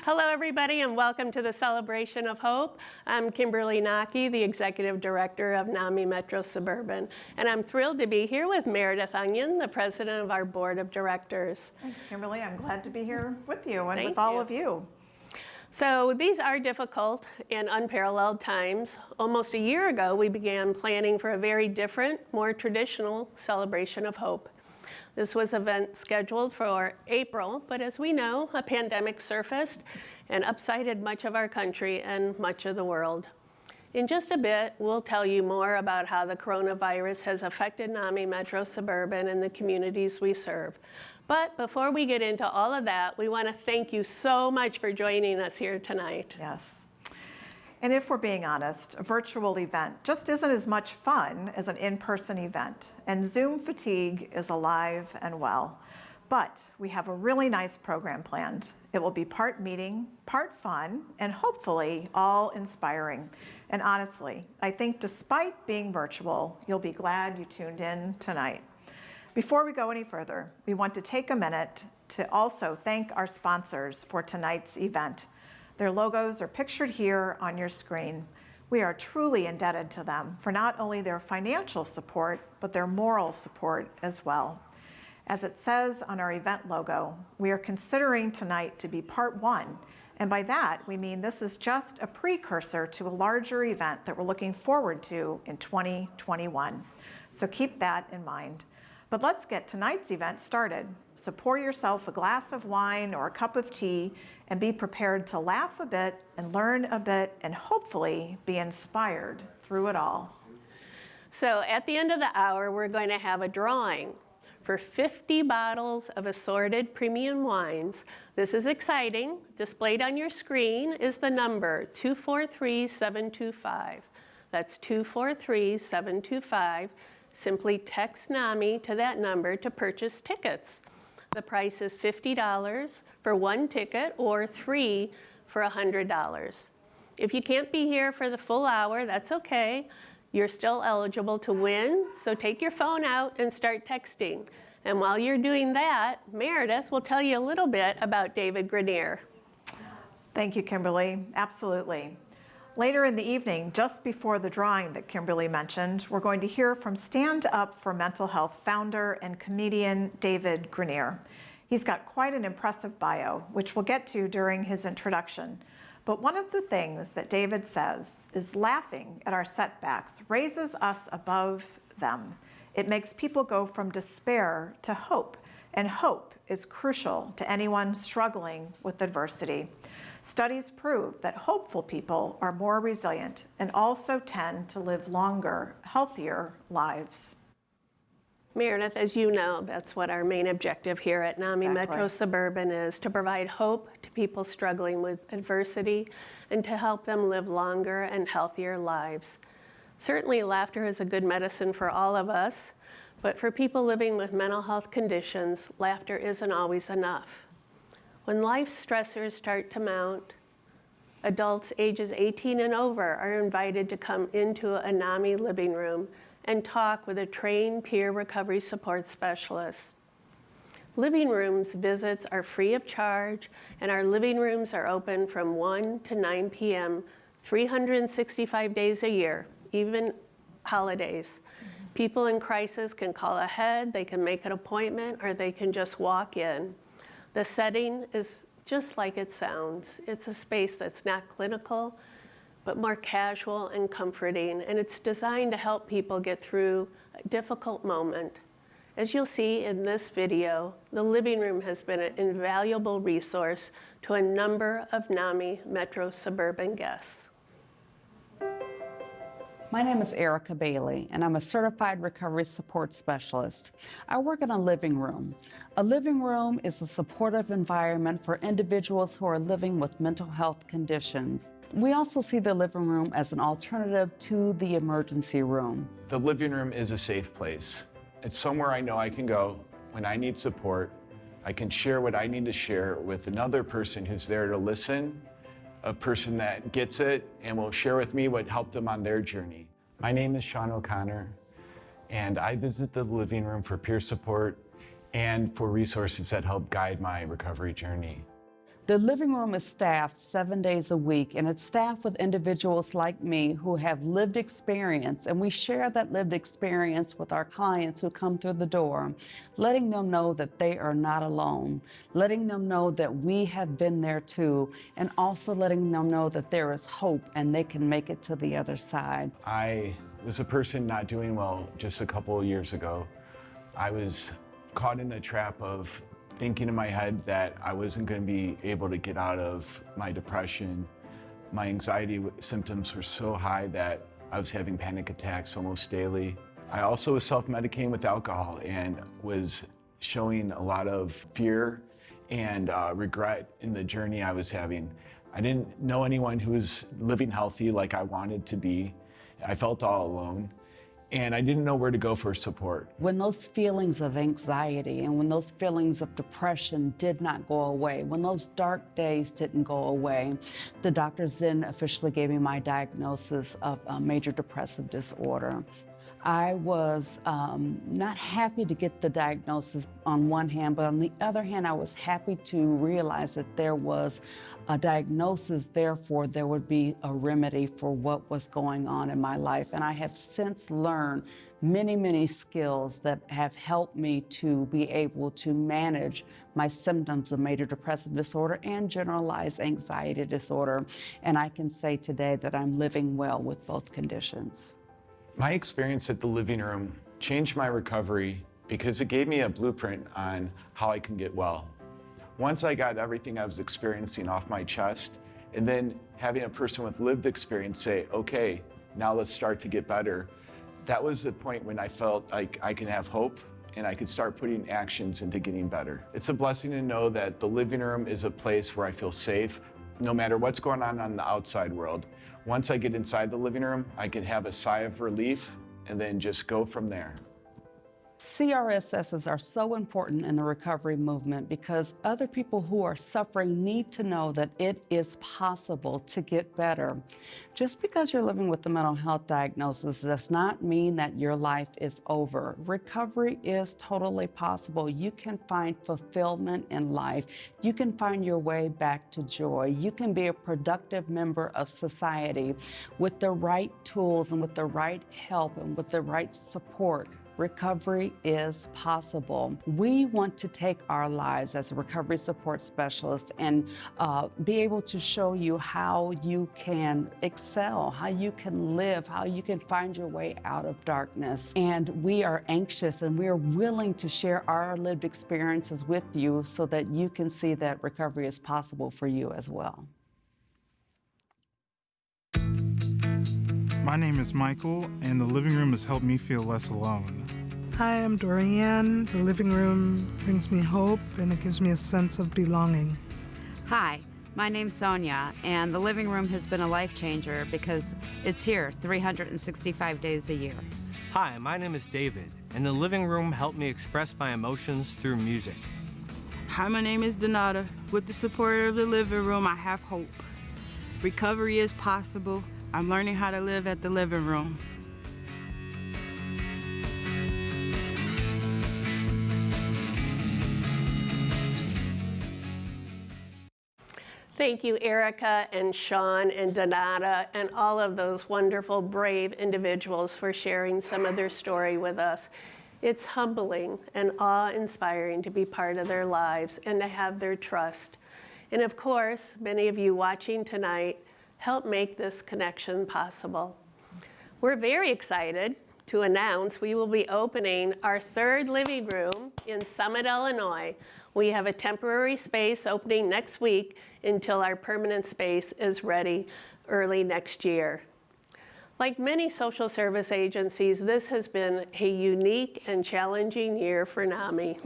Hello, everybody, and welcome to the Celebration of Hope. I'm Kimberly Naki, the Executive Director of NAMI Metro Suburban, and I'm thrilled to be here with Meredith Onion, the President of our Board of Directors. Thanks, Kimberly. I'm glad to be here with you and Thank with all you. of you. So these are difficult and unparalleled times. Almost a year ago, we began planning for a very different, more traditional celebration of hope. This was an event scheduled for April, but as we know, a pandemic surfaced and upsided much of our country and much of the world. In just a bit, we'll tell you more about how the coronavirus has affected NAMI Metro Suburban and the communities we serve. But before we get into all of that, we want to thank you so much for joining us here tonight. Yes. And if we're being honest, a virtual event just isn't as much fun as an in-person event, and Zoom fatigue is alive and well. But we have a really nice program planned. It will be part meeting, part fun, and hopefully all inspiring. And honestly, I think despite being virtual, you'll be glad you tuned in tonight. Before we go any further, we want to take a minute to also thank our sponsors for tonight's event. Their logos are pictured here on your screen. We are truly indebted to them for not only their financial support, but their moral support as well. As it says on our event logo, we are considering tonight to be part one, and by that we mean this is just a precursor to a larger event that we're looking forward to in 2021. So keep that in mind. But let's get tonight's event started. So pour yourself a glass of wine or a cup of tea and be prepared to laugh a bit and learn a bit and hopefully be inspired through it all. So at the end of the hour, we're going to have a drawing for 50 bottles of assorted premium wines. This is exciting. Displayed on your screen is the number 243725. That's 243725. Simply text NAMI to that number to purchase tickets. The price is $50 for one ticket or 3 for $100. If you can't be here for the full hour, that's okay. You're still eligible to win, so take your phone out and start texting. And while you're doing that, Meredith will tell you a little bit about David Grenier. Thank you, Kimberly. Absolutely. Later in the evening, just before the drawing that Kimberly mentioned, we're going to hear from Stand Up for Mental Health founder and comedian David Grenier. He's got quite an impressive bio, which we'll get to during his introduction. But one of the things that David says is laughing at our setbacks raises us above them. It makes people go from despair to hope, and hope is crucial to anyone struggling with adversity. Studies prove that hopeful people are more resilient and also tend to live longer, healthier lives. Meredith, as you know, that's what our main objective here at NAMI Metro Suburban is, to provide hope to people struggling with adversity and to help them live longer and healthier lives. Certainly, laughter is a good medicine for all of us, but for people living with mental health conditions, laughter isn't always enough. When life stressors start to mount, adults ages 18 and over are invited to come into a NAMI living room and talk with a trained peer recovery support specialist. Living rooms visits are free of charge, and our living rooms are open from 1 to 9 p.m. 365 days a year, even holidays. People in crisis can call ahead, they can make an appointment, or they can just walk in. The setting is just like it sounds. It's a space that's not clinical, but more casual and comforting, and it's designed to help people get through a difficult moment. As you'll see in this video, the living room has been an invaluable resource to a number of NAMI Metro Suburban guests. My name is Erica Bailey, and I'm a certified recovery support specialist. I work in a living room. A living room is a supportive environment for individuals who are living with mental health conditions. We also see the living room as an alternative to the emergency room. The living room is a safe place. It's somewhere I know I can go when I need support. I can share what I need to share with another person who's there to listen, a person that gets it and will share with me what helped them on their journey. My name is Sean O'Connor, and I visit the living room for peer support and for resources that help guide my recovery journey. The living room is staffed 7 days a week, and it's staffed with individuals like me who have lived experience, and we share that lived experience with our clients who come through the door, letting them know that they are not alone, letting them know that we have been there too, and also letting them know that there is hope and they can make it to the other side. I was a person not doing well just a couple of years ago. I was caught in the trap of thinking in my head that I wasn't going to be able to get out of my depression. My anxiety symptoms were so high that I was having panic attacks almost daily. I also was self-medicating with alcohol and was showing a lot of fear and regret in the journey I was having. I didn't know anyone who was living healthy like I wanted to be. I felt all alone. And I didn't know where to go for support. When those feelings of anxiety and when those feelings of depression did not go away, when those dark days didn't go away, the doctors then officially gave me my diagnosis of major depressive disorder. I was not happy to get the diagnosis on one hand, but on the other hand, I was happy to realize that there was a diagnosis, therefore there would be a remedy for what was going on in my life. And I have since learned many, many skills that have helped me to be able to manage my symptoms of major depressive disorder and generalized anxiety disorder. And I can say today that I'm living well with both conditions. My experience at the living room changed my recovery because it gave me a blueprint on how I can get well. Once I got everything I was experiencing off my chest, and then having a person with lived experience say, okay, now let's start to get better, that was the point when I felt like I can have hope and I could start putting actions into getting better. It's a blessing to know that the living room is a place where I feel safe, no matter what's going on the outside world. Once I get inside the living room, I can have a sigh of relief and then just go from there. CRSSs are so important in the recovery movement because other people who are suffering need to know that it is possible to get better. Just because you're living with a mental health diagnosis does not mean that your life is over. Recovery is totally possible. You can find fulfillment in life. You can find your way back to joy. You can be a productive member of society with the right tools and with the right help and with the right support. Recovery is possible. We want to take our lives as a recovery support specialist and be able to show you how you can excel, how you can live, how you can find your way out of darkness. And we are anxious and we are willing to share our lived experiences with you so that you can see that recovery is possible for you as well. My name is Michael, and the living room has helped me feel less alone. Hi, I'm Dorianne. The living room brings me hope and it gives me a sense of belonging. Hi, my name's Sonia, and the living room has been a life changer because it's here 365 days a year. Hi, my name is David, and the living room helped me express my emotions through music. Hi, my name is Donata. With the support of the living room, I have hope. Recovery is possible. I'm learning how to live at the living room. Thank you, Erica and Sean and Donata and all of those wonderful, brave individuals for sharing some of their story with us. It's humbling and awe-inspiring to be part of their lives and to have their trust. And of course, many of you watching tonight help make this connection possible. We're very excited to announce we will be opening our third living room in Summit, Illinois. We have a temporary space opening next week until our permanent space is ready early next year. Like many social service agencies, this has been a unique and challenging year for NAMI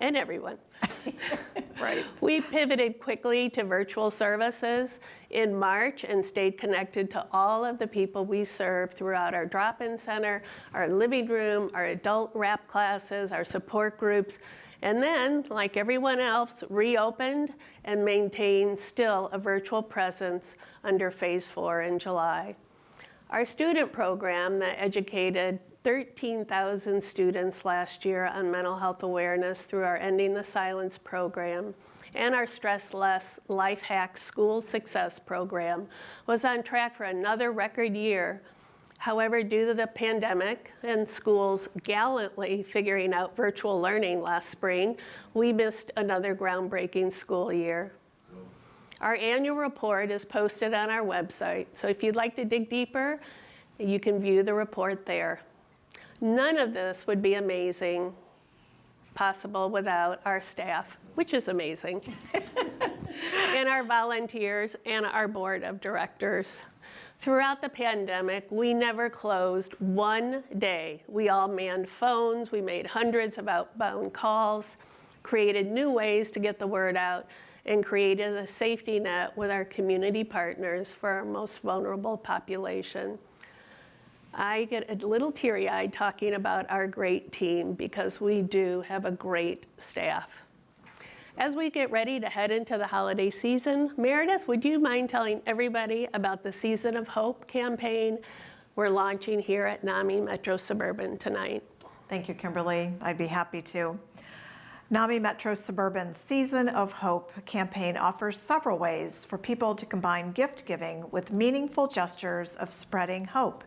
and everyone. Right. We pivoted quickly to virtual services in March and stayed connected to all of the people we serve throughout our drop-in center, our living room, our adult wrap classes, our support groups, and then, like everyone else, reopened and maintained still a virtual presence under Phase 4 in July. Our student program that educated 13,000 students last year on mental health awareness through our Ending the Silence program and our Stress Less Life Hack School Success Program was on track for another record year. However, due to the pandemic and schools gallantly figuring out virtual learning last spring, we missed another groundbreaking school year. Our annual report is posted on our website, so if you'd like to dig deeper, you can view the report there. None of this would be possible without our staff, which is amazing, and our volunteers and our board of directors. Throughout the pandemic, we never closed one day. We all manned phones, we made hundreds of outbound calls, created new ways to get the word out, and created a safety net with our community partners for our most vulnerable population. I get a little teary-eyed talking about our great team because we do have a great staff. As we get ready to head into the holiday season, Meredith, would you mind telling everybody about the Season of Hope campaign we're launching here at NAMI Metro Suburban tonight? Thank you, Kimberly. I'd be happy to. NAMI Metro Suburban's Season of Hope campaign offers several ways for people to combine gift giving with meaningful gestures of spreading hope.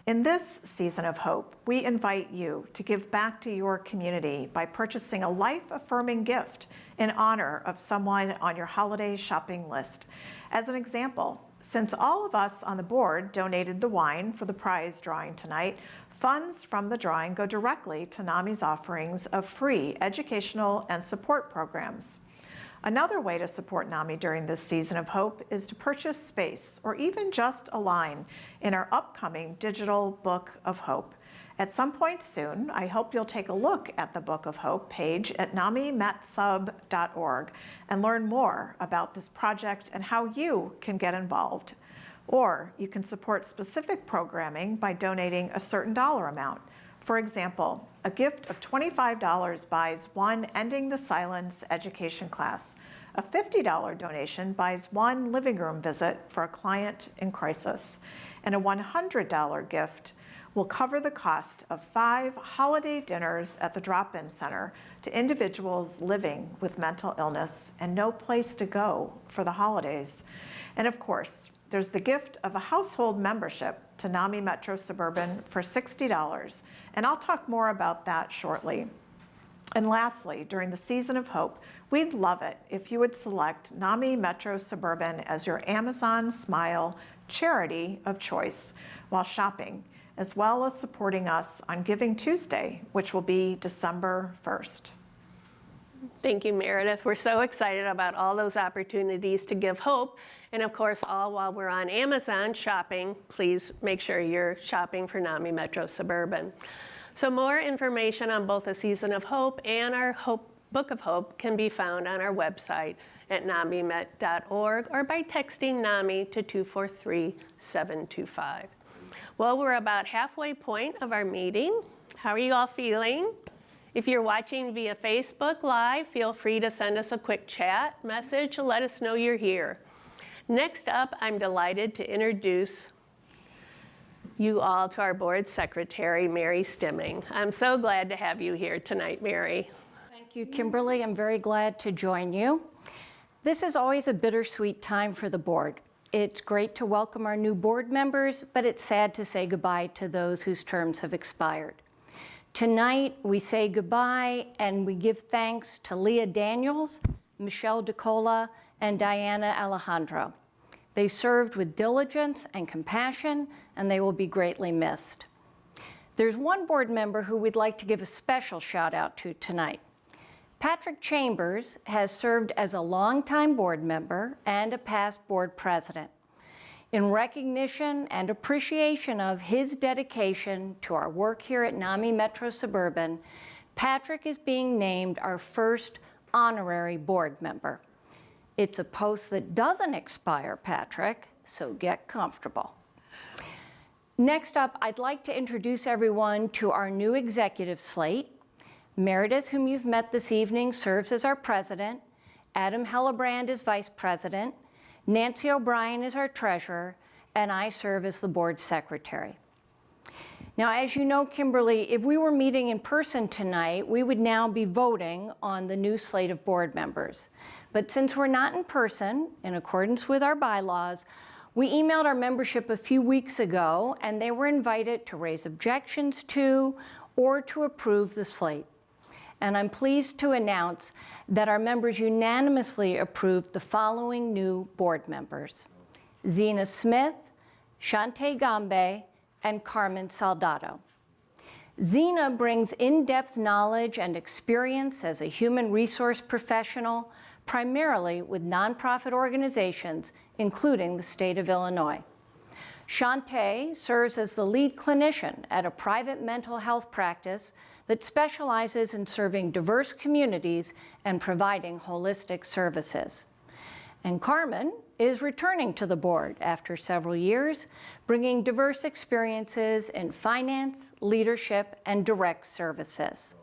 In this Season of Hope, we invite you to give back to your community by purchasing a life-affirming gift in honor of someone on your holiday shopping list. As an example, since all of us on the board donated the wine for the prize drawing tonight, funds from the drawing go directly to NAMI's offerings of free educational and support programs. Another way to support NAMI during this Season of Hope is to purchase space or even just a line in our upcoming digital Book of Hope. At some point soon, I hope you'll take a look at the Book of Hope page at namimatsub.org and learn more about this project and how you can get involved. Or you can support specific programming by donating a certain dollar amount. For example, a gift of $25 buys one Ending the Silence education class. A $50 donation buys one living room visit for a client in crisis. And a $100 gift will cover the cost of 5 holiday dinners at the drop-in center to individuals living with mental illness and no place to go for the holidays. And of course, there's the gift of a household membership to NAMI Metro Suburban for $60, and I'll talk more about that shortly. And lastly, during the Season of Hope, we'd love it if you would select NAMI Metro Suburban as your Amazon Smile charity of choice while shopping, as well as supporting us on Giving Tuesday, which will be December 1st. Thank you, Meredith. We're so excited about all those opportunities to give hope. And of course, all while we're on Amazon shopping, please make sure you're shopping for NAMI Metro Suburban. So more information on both the Season of Hope and our Book of Hope can be found on our website at namimet.org or by texting NAMI to 243-725. Well, we're about halfway point of our meeting. How are you all feeling? If you're watching via Facebook Live, feel free to send us a quick chat message to let us know you're here. Next up, I'm delighted to introduce you all to our board secretary, Mary Stimming. I'm so glad to have you here tonight, Mary. Thank you, Kimberly. I'm very glad to join you. This is always a bittersweet time for the board. It's great to welcome our new board members, but it's sad to say goodbye to those whose terms have expired. Tonight, we say goodbye and we give thanks to Leah Daniels, Michelle DeCola, and Diana Alejandro. They served with diligence and compassion, and they will be greatly missed. There's one board member who we'd like to give a special shout out to tonight. Patrick Chambers has served as a longtime board member and a past board president. In recognition and appreciation of his dedication to our work here at NAMI Metro Suburban, Patrick is being named our first honorary board member. It's a post that doesn't expire, Patrick, so get comfortable. Next up, I'd like to introduce everyone to our new executive slate. Meredith, whom you've met this evening, serves as our president. Adam Hellebrand is vice president. Nancy O'Brien is our treasurer, and I serve as the board secretary. Now, as you know, Kimberly, if we were meeting in person tonight, we would now be voting on the new slate of board members. But since we're not in person, in accordance with our bylaws, we emailed our membership a few weeks ago, and they were invited to raise objections to or to approve the slate. And I'm pleased to announce that our members unanimously approved the following new board members: Zena Smith, Shante Gambe, and Carmen Soldado. Zena brings in-depth knowledge and experience as a human resource professional, primarily with nonprofit organizations, including the state of Illinois. Shante serves as the lead clinician at a private mental health practice that specializes in serving diverse communities and providing holistic services. And Carmen is returning to the board after several years, bringing diverse experiences in finance, leadership, and direct services.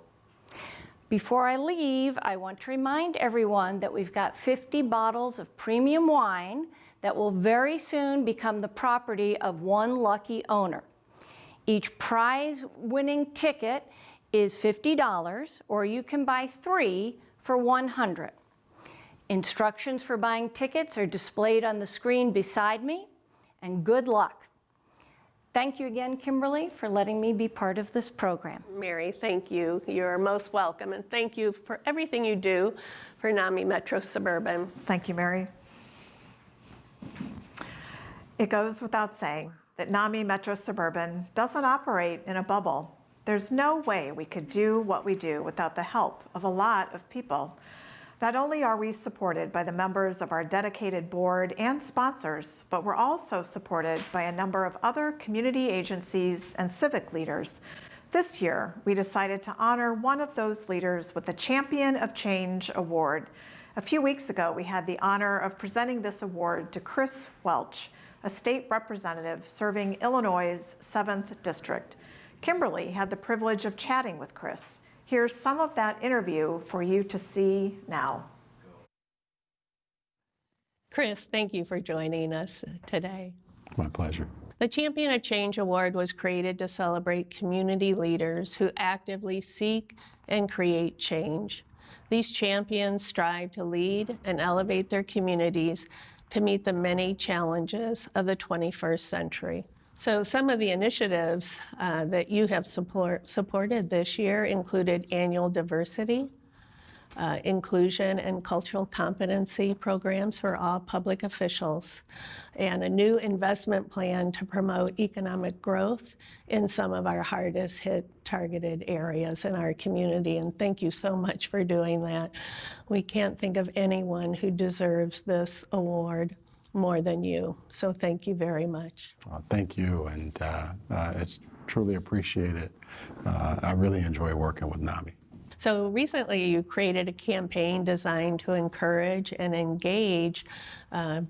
Before I leave, I want to remind everyone that we've got 50 bottles of premium wine that will very soon become the property of one lucky owner. Each prize-winning ticket is $50, or you can buy 3 for $100. Instructions for buying tickets are displayed on the screen beside me, and good luck. Thank you again, Kimberly, for letting me be part of this program. Mary, thank you. You're most welcome, and thank you for everything you do for NAMI Metro Suburban. Thank you, Mary. It goes without saying that NAMI Metro Suburban doesn't operate in a bubble. There's no way we could do what we do without the help of a lot of people. Not only are we supported by the members of our dedicated board and sponsors, but we're also supported by a number of other community agencies and civic leaders. This year, we decided to honor one of those leaders with the Champion of Change Award. A few weeks ago, we had the honor of presenting this award to Chris Welch, a state representative serving Illinois' 7th District. Kimberly had the privilege of chatting with Chris. Here's some of that interview for you to see now. Chris, thank you for joining us today. My pleasure. The Champion of Change Award was created to celebrate community leaders who actively seek and create change. These champions strive to lead and elevate their communities to meet the many challenges of the 21st century. So some of the initiatives that you have supported this year included annual diversity, inclusion and cultural competency programs for all public officials, and a new investment plan to promote economic growth in some of our hardest hit targeted areas in our community. And thank you so much for doing that. We can't think of anyone who deserves this award more than you. So thank you very much. Thank you, and it's truly appreciated. I really enjoy working with NAMI. So recently you created a campaign designed to encourage and engage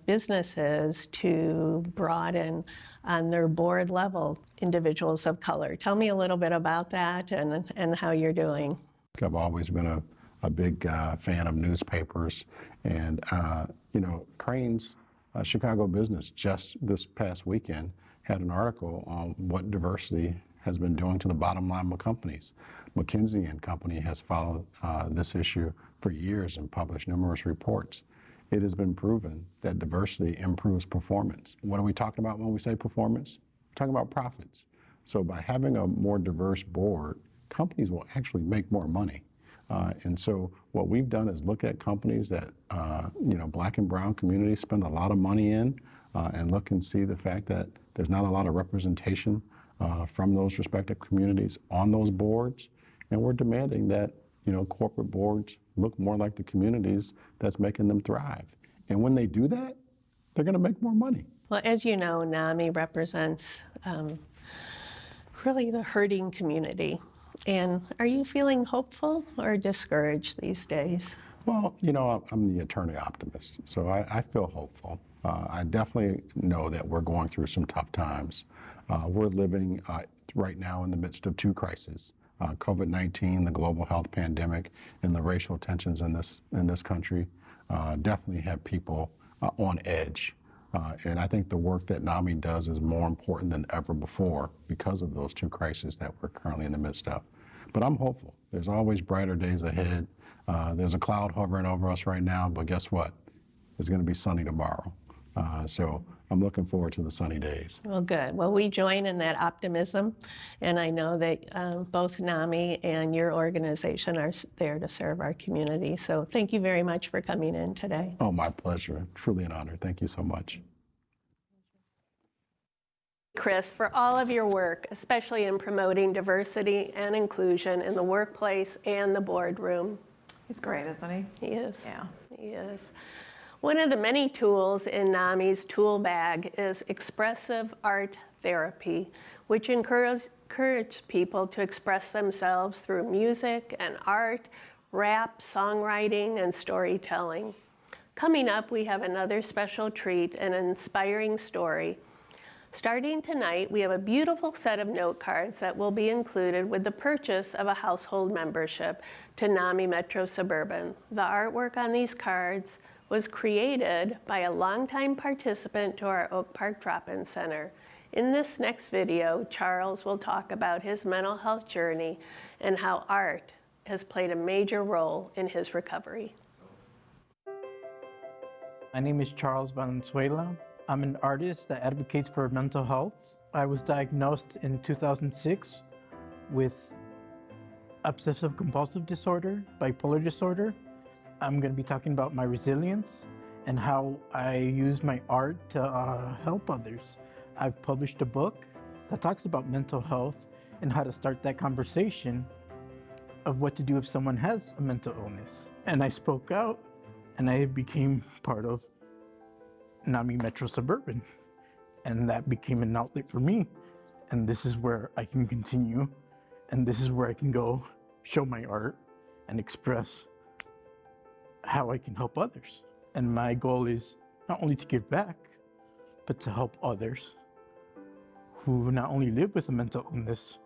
businesses to broaden on their board level individuals of color. Tell me a little bit about that and how you're doing. I've always been a big fan of newspapers, and Crain's Chicago Business just this past weekend had an article on what diversity has been doing to the bottom line of companies. McKinsey & Company has followed this issue for years and published numerous reports. It has been proven that diversity improves performance. What are we talking about when we say performance? We're talking about profits. So by having a more diverse board, companies will actually make more money. And so what we've done is look at companies that Black and brown communities spend a lot of money in, and look and see the fact that there's not a lot of representation from those respective communities on those boards. And we're demanding that corporate boards look more like the communities that's making them thrive. And when they do that, they're going to make more money. Well, as you know, NAMI represents really the hurting community. And are you feeling hopeful or discouraged these days? Well, I'm the eternal optimist, so I feel hopeful. I definitely know that we're going through some tough times. We're living right now in the midst of two crises. COVID-19, the global health pandemic, and the racial tensions in this country definitely have people on edge. And I think the work that NAMI does is more important than ever before because of those two crises that we're currently in the midst of. But I'm hopeful. There's always brighter days ahead. There's a cloud hovering over us right now, but guess what? It's going to be sunny tomorrow. So I'm looking forward to the sunny days. Well, good. Well, we join in that optimism, and I know that both NAMI and your organization are there to serve our community. So thank you very much for coming in today. Oh, my pleasure. Truly an honor. Thank you so much. Chris, for all of your work, especially in promoting diversity and inclusion in the workplace and the boardroom. He's great, isn't he? He is. Yeah. He is. One of the many tools in NAMI's tool bag is expressive art therapy, which encourages people to express themselves through music and art, rap, songwriting, and storytelling. Coming up, we have another special treat, an inspiring story. Starting tonight, we have a beautiful set of note cards that will be included with the purchase of a household membership to NAMI Metro Suburban. The artwork on these cards was created by a longtime participant to our Oak Park Drop-In Center. In this next video, Charles will talk about his mental health journey and how art has played a major role in his recovery. My name is Charles Valenzuela. I'm an artist that advocates for mental health. I was diagnosed in 2006 with obsessive compulsive disorder, bipolar disorder. I'm going to be talking about my resilience and how I use my art to help others. I've published a book that talks about mental health and how to start that conversation of what to do if someone has a mental illness. And I spoke out and I became part of NAMI Metro Suburban. And that became an outlet for me. And this is where I can continue. And this is where I can go show my art and express how I can help others. And my goal is not only to give back, but to help others who not only live with a mental illness,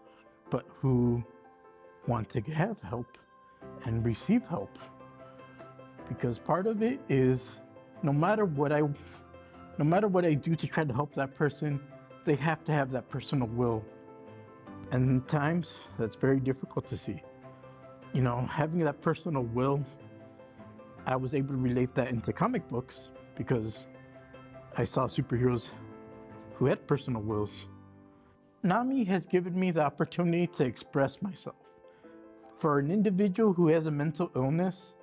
but who want to have help and receive help. Because part of it is no matter what I do to try to help that person, they have to have that personal will. And at times that's very difficult to see. You know, having that personal will, I was able to relate that into comic books because I saw superheroes who had personal wills. NAMI has given me the opportunity to express myself. For an individual who has a mental illness,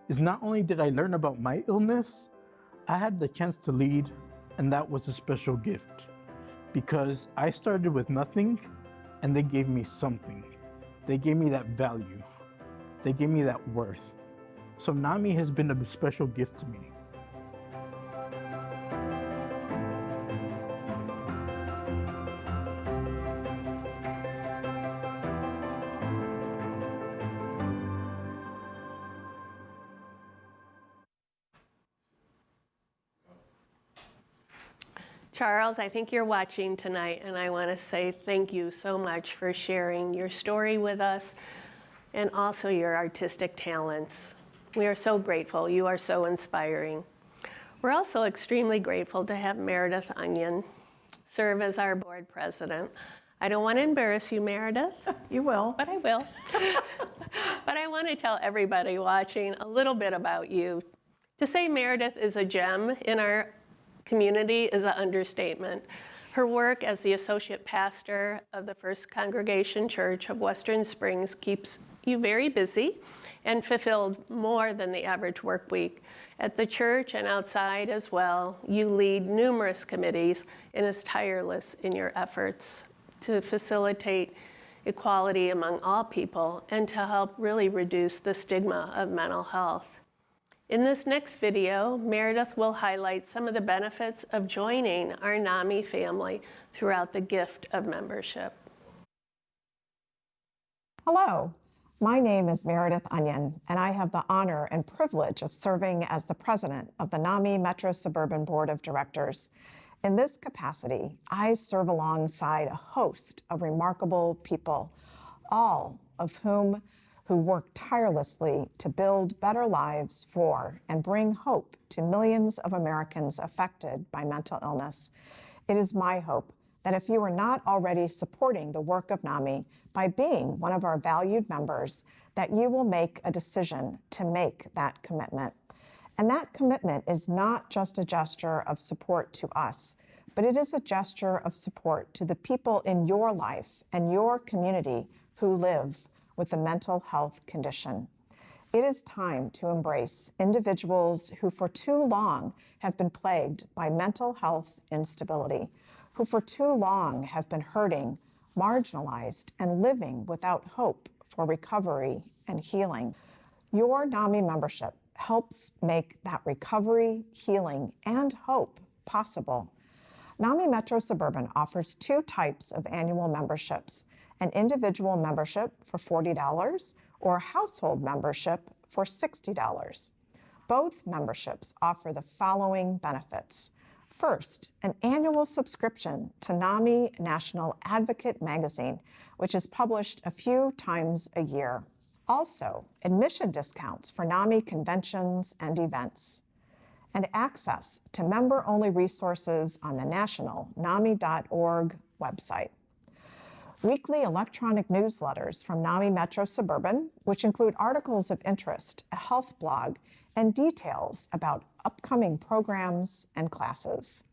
is not only did I learn about my illness, I had the chance to lead, and that was a special gift because I started with nothing and they gave me something. They gave me that value. They gave me that worth. So NAMI has been a special gift to me. Charles, I think you're watching tonight, and I want to say thank you so much for sharing your story with us and also your artistic talents. We are so grateful. You are so inspiring. We're also extremely grateful to have Meredith Onion serve as our board president. I don't want to embarrass you, Meredith. You will. But I will. But I want to tell everybody watching a little bit about you. To say Meredith is a gem in our community is an understatement. Her work as the associate pastor of the First Congregation Church of Western Springs keeps you very busy and fulfilled more than the average work week. At the church and outside as well, you lead numerous committees and is tireless in your efforts to facilitate equality among all people and to help really reduce the stigma of mental health. In this next video, Meredith will highlight some of the benefits of joining our NAMI family throughout the gift of membership. Hello, my name is Meredith Onion, and I have the honor and privilege of serving as the president of the NAMI Metro Suburban Board of Directors. In this capacity, I serve alongside a host of remarkable people, all of whom who work tirelessly to build better lives for and bring hope to millions of Americans affected by mental illness. It is my hope that if you are not already supporting the work of NAMI by being one of our valued members, that you will make a decision to make that commitment. And that commitment is not just a gesture of support to us, but it is a gesture of support to the people in your life and your community who live with a mental health condition. It is time to embrace individuals who for too long have been plagued by mental health instability, who for too long have been hurting, marginalized, and living without hope for recovery and healing. Your NAMI membership helps make that recovery, healing, and hope possible. NAMI Metro Suburban offers two types of annual memberships: an individual membership for $40 or a household membership for $60. Both memberships offer the following benefits. First, an annual subscription to NAMI National Advocate magazine, which is published a few times a year. Also, admission discounts for NAMI conventions and events, and access to member-only resources on the national NAMI.org website. Weekly electronic newsletters from NAMI Metro Suburban, which include articles of interest, a health blog, and details about upcoming programs and classes.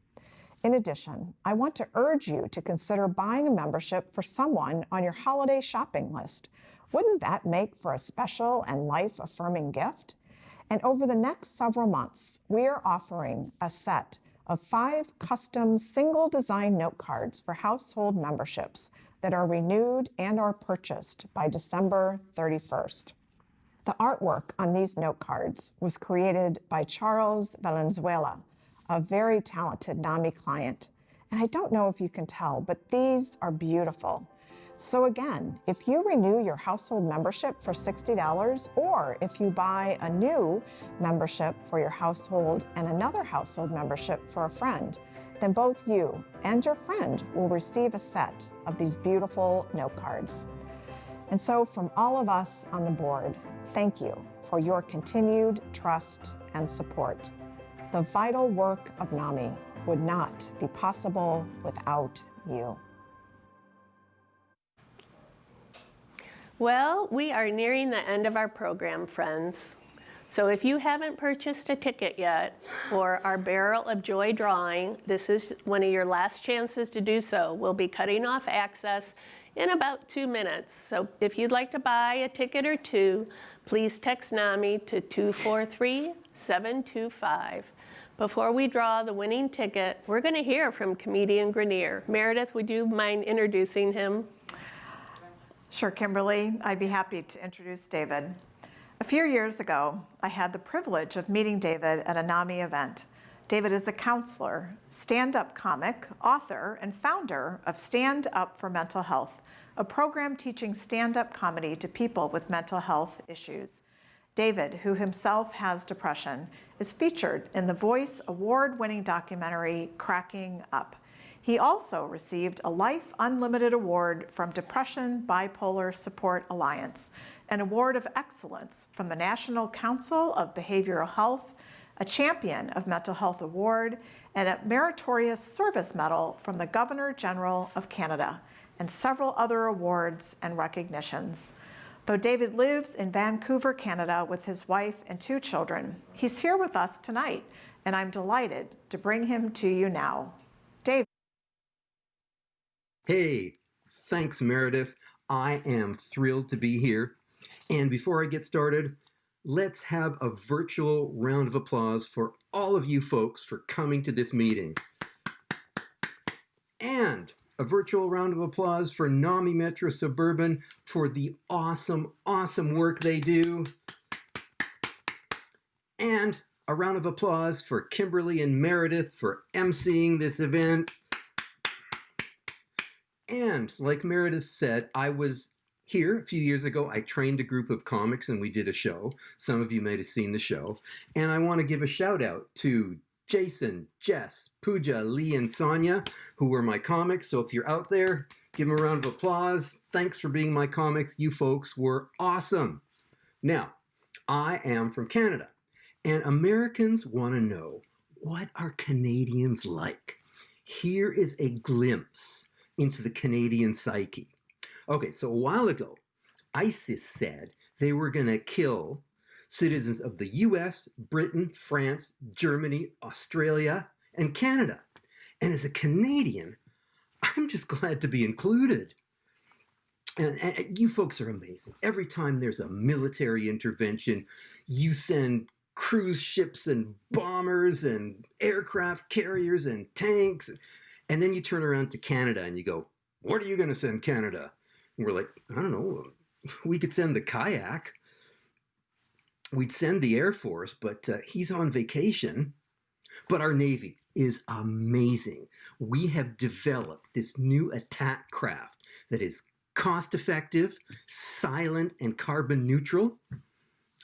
In addition, I want to urge you to consider buying a membership for someone on your holiday shopping list. Wouldn't that make for a special and life-affirming gift? And over the next several months, we are offering a set of 5 custom single design note cards for household memberships that are renewed and are purchased by December 31st. The artwork on these note cards was created by Charles Valenzuela, a very talented NAMI client. And I don't know if you can tell, but these are beautiful. So again, if you renew your household membership for $60, or if you buy a new membership for your household and another household membership for a friend, then both you and your friend will receive a set of these beautiful note cards. And so from all of us on the board, thank you for your continued trust and support. The vital work of NAMI would not be possible without you. Well, we are nearing the end of our program, friends. So if you haven't purchased a ticket yet for our Barrel of Joy drawing, this is one of your last chances to do so. We'll be cutting off access in about 2 minutes. So if you'd like to buy a ticket or two, please text NAMI to 243-725. Before we draw the winning ticket, we're going to hear from comedian Grenier. Meredith, would you mind introducing him? Sure, Kimberly. I'd be happy to introduce David. A few years ago, I had the privilege of meeting David at a NAMI event. David is a counselor, stand-up comic, author, and founder of Stand Up for Mental Health, a program teaching stand-up comedy to people with mental health issues. David, who himself has depression, is featured in the Voice award-winning documentary Cracking Up. He also received a Life Unlimited Award from Depression Bipolar Support Alliance, an award of excellence from the National Council of Behavioral Health, a Champion of Mental Health Award, and a Meritorious Service Medal from the Governor General of Canada, and several other awards and recognitions. Though David lives in Vancouver, Canada with his wife and 2 children, he's here with us tonight, and I'm delighted to bring him to you now. David. Hey, thanks, Meredith. I am thrilled to be here. And before I get started, let's have a virtual round of applause for all of you folks for coming to this meeting. And a virtual round of applause for NAMI Metro Suburban for the awesome, awesome work they do. And a round of applause for Kimberly and Meredith for emceeing this event. And like Meredith said, I was here a few years ago. I trained a group of comics and we did a show. Some of you might have seen the show. And I want to give a shout out to Jason, Jess, Pooja, Lee, and Sonia, who were my comics. So if you're out there, give them a round of applause. Thanks for being my comics. You folks were awesome. Now, I am from Canada, and Americans want to know, what are Canadians like? Here is a glimpse into the Canadian psyche. Okay, so a while ago, ISIS said they were going to kill citizens of the US, Britain, France, Germany, Australia, and Canada. And as a Canadian, I'm just glad to be included. And you folks are amazing. Every time there's a military intervention, you send cruise ships and bombers and aircraft carriers and tanks. And then you turn around to Canada and you go, what are you going to send Canada? And we're like, I don't know. We could send the kayak. We'd send the Air Force, but he's on vacation. But our Navy is amazing. We have developed this new attack craft that is cost-effective, silent, and carbon neutral.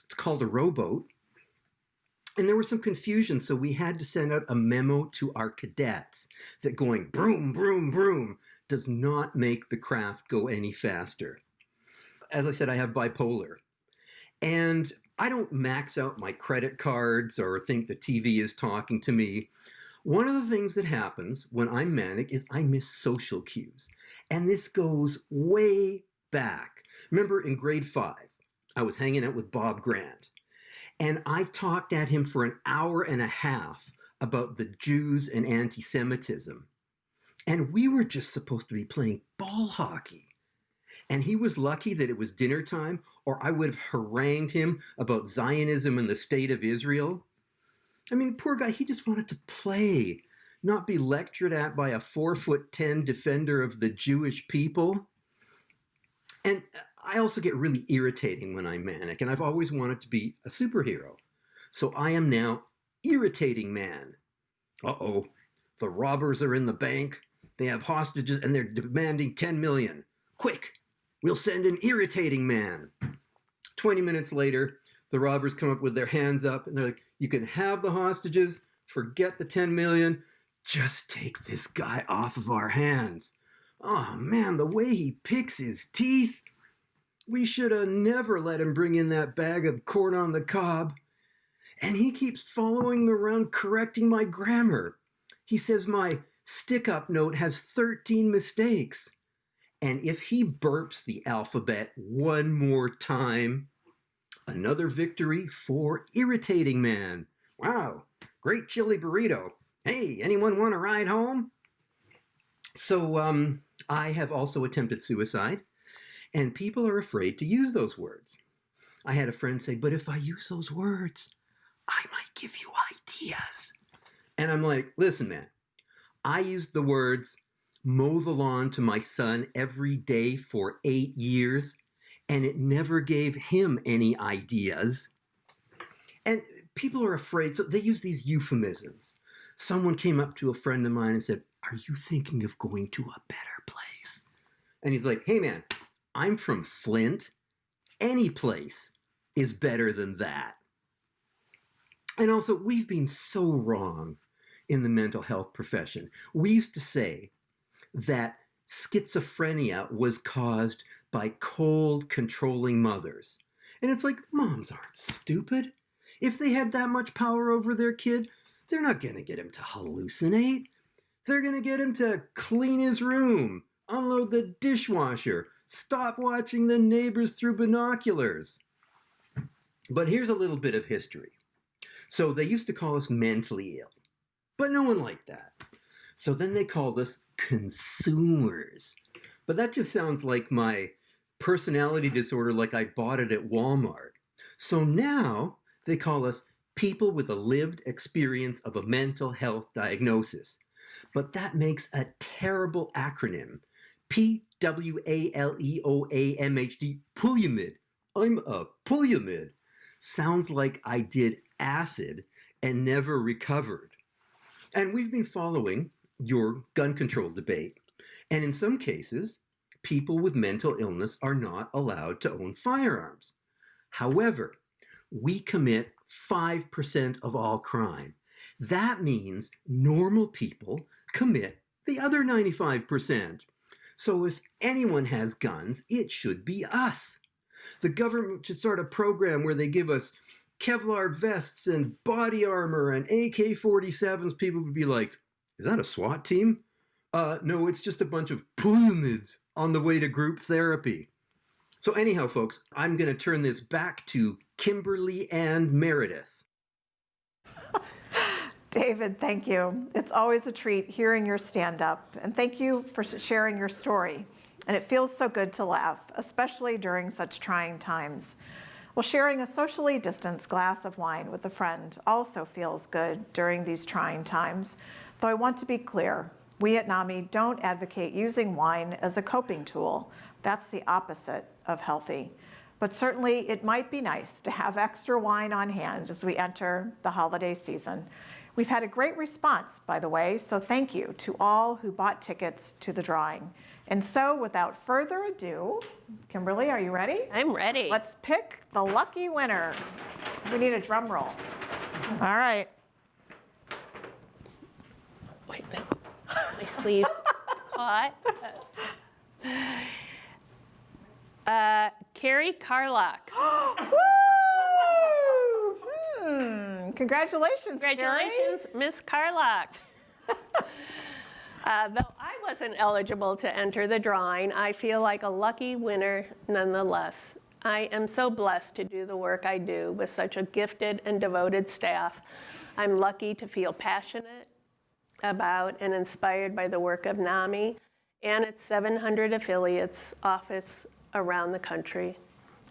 It's called a rowboat. And there was some confusion, so we had to send out a memo to our cadets that going broom, broom, broom does not make the craft go any faster. As I said, I have bipolar. And I don't max out my credit cards or think the TV is talking to me. One of the things that happens when I'm manic is I miss social cues. And this goes way back. Remember in grade 5, I was hanging out with Bob Grant. And I talked at him for an hour and a half about the Jews and anti-Semitism. And we were just supposed to be playing ball hockey. And he was lucky that it was dinner time, or I would have harangued him about Zionism and the state of Israel. I mean, poor guy, he just wanted to play, not be lectured at by a 4'10" defender of the Jewish people. And I also get really irritating when I'm manic, and I've always wanted to be a superhero. So I am now Irritating Man. Uh-oh, the robbers are in the bank. They have hostages, and they're demanding $10 million. Quick, we'll send an Irritating Man. 20 minutes later, the robbers come up with their hands up, and they're like, you can have the hostages, forget the 10 million, just take this guy off of our hands. Oh man, the way he picks his teeth. We should have never let him bring in that bag of corn on the cob. And he keeps following me around correcting my grammar. He says my stick-up note has 13 mistakes. And if he burps the alphabet one more time, another victory for Irritating Man. Wow, great chili burrito. Hey, anyone want to ride home? So I have also attempted suicide, and people are afraid to use those words. I had a friend say, but if I use those words, I might give you ideas. And I'm like, listen, man, I used the words mow the lawn to my son every day for 8 years, and it never gave him any ideas. And people are afraid, so they use these euphemisms. Someone came up to a friend of mine and said, are you thinking of going to a better place? And he's like, hey man, I'm from Flint. Any place is better than that. And also, we've been so wrong in the mental health profession. We used to say that schizophrenia was caused by cold, controlling mothers. And it's like, moms aren't stupid. If they had that much power over their kid, they're not going to get him to hallucinate. They're going to get him to clean his room, unload the dishwasher, stop watching the neighbors through binoculars. But here's a little bit of history. So they used to call us mentally ill, but no one liked that. So then they called us consumers. But that just sounds like my personality disorder, like I bought it at Walmart. So now they call us people with a lived experience of a mental health diagnosis. But that makes a terrible acronym. P-W-A-L-E-O-A-M-H-D, Puliamid. I'm a Puliamid. Sounds like I did acid and never recovered. And we've been following your gun control debate. And in some cases, people with mental illness are not allowed to own firearms. However, we commit 5% of all crime. That means normal people commit the other 95%. So if anyone has guns, it should be us. The government should start a program where they give us Kevlar vests and body armor and AK-47s. People would be like, is that a SWAT team? No, it's just a bunch of pyramids on the way to group therapy. So anyhow, folks, I'm going to turn this back to Kimberly and Meredith. David, thank you. It's always a treat hearing your stand-up, and thank you for sharing your story. And it feels so good to laugh, especially during such trying times. Well, sharing a socially distanced glass of wine with a friend also feels good during these trying times, though I want to be clear, we at NAMI don't advocate using wine as a coping tool. That's the opposite of healthy. But certainly it might be nice to have extra wine on hand as we enter the holiday season. We've had a great response, by the way, so thank you to all who bought tickets to the drawing. And so without further ado, Kimberly, are you ready? I'm ready. Let's pick the lucky winner. We need a drum roll. All right. Wait, my sleeves caught. Carrie Carlock. Congratulations, Congratulations, Miss Carlock. Though I wasn't eligible to enter the drawing, I feel like a lucky winner nonetheless. I am so blessed to do the work I do with such a gifted and devoted staff. I'm lucky to feel passionate about and inspired by the work of NAMI and its 700 affiliates office around the country.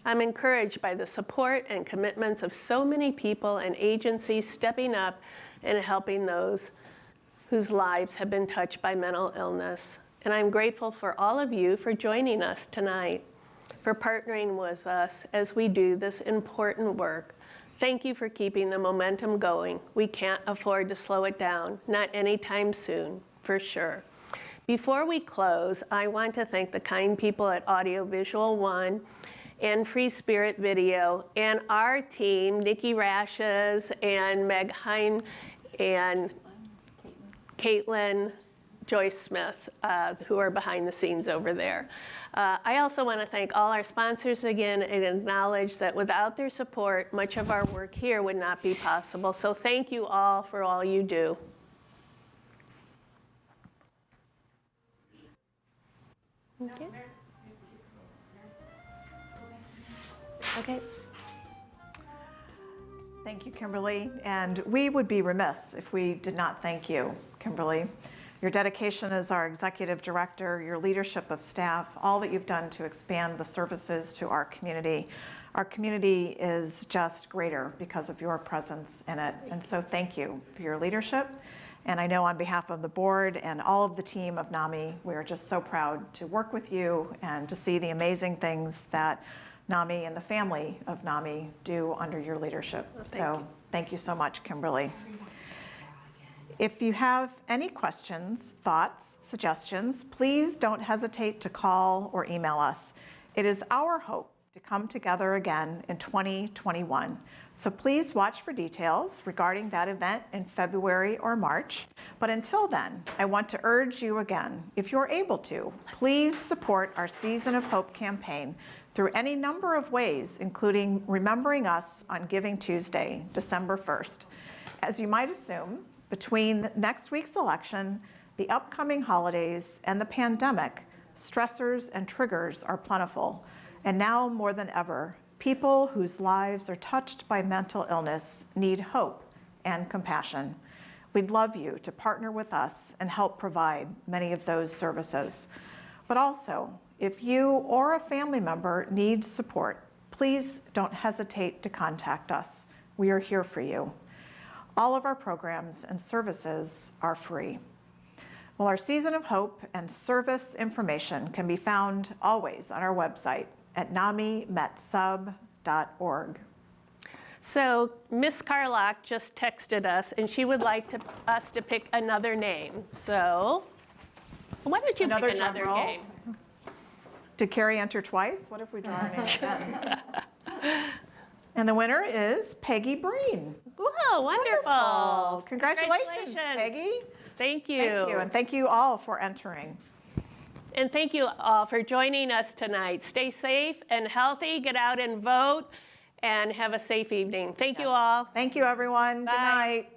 I'm encouraged by the support and commitments of so many people and agencies stepping up and helping those whose lives have been touched by mental illness. And I'm grateful for all of you for joining us tonight, for partnering with us as we do this important work. Thank you for keeping the momentum going. We can't afford to slow it down, not anytime soon, for sure. Before we close, I want to thank the kind people at Audiovisual One and Free Spirit Video, and our team, Nikki Rashes and Meg Hein and Caitlin, Joyce Smith, who are behind the scenes over there. I also want to thank all our sponsors again and acknowledge that without their support, much of our work here would not be possible. So thank you all for all you do. Okay. Okay. Thank you, Kimberly. And we would be remiss if we did not thank you, Kimberly. Your dedication as our executive director, your leadership of staff, all that you've done to expand the services to our community. Our community is just greater because of your presence in it. And so thank you for your leadership. And I know on behalf of the board and all of the team of NAMI, we are just so proud to work with you and to see the amazing things that NAMI and the family of NAMI do under your leadership. Thank you so much, Kimberly. If you have any questions, thoughts, suggestions, please don't hesitate to call or email us. It is our hope to come together again in 2021. So please watch for details regarding that event in February or March. But until then, I want to urge you again, if you're able to, please support our Season of Hope campaign through any number of ways, including remembering us on Giving Tuesday, December 1st. As you might assume, between next week's election, the upcoming holidays, and the pandemic, stressors and triggers are plentiful. And now more than ever, people whose lives are touched by mental illness need hope and compassion. We'd love you to partner with us and help provide many of those services. But also, if you or a family member needs support, please don't hesitate to contact us. We are here for you. All of our programs and services are free. Well, our Season of Hope and service information can be found always on our website at namimetsub.org. So Miss Carlock just texted us, and she would like us to pick another name. So why don't you pick another game? Did Carrie enter twice? What if we draw her name again? And the winner is Peggy Breen. Whoa, wonderful. Congratulations, Peggy. Thank you. Thank you, and thank you all for entering. And thank you all for joining us tonight. Stay safe and healthy. Get out and vote, and have a safe evening. Thank you all. Thank you, everyone. Bye. Good night.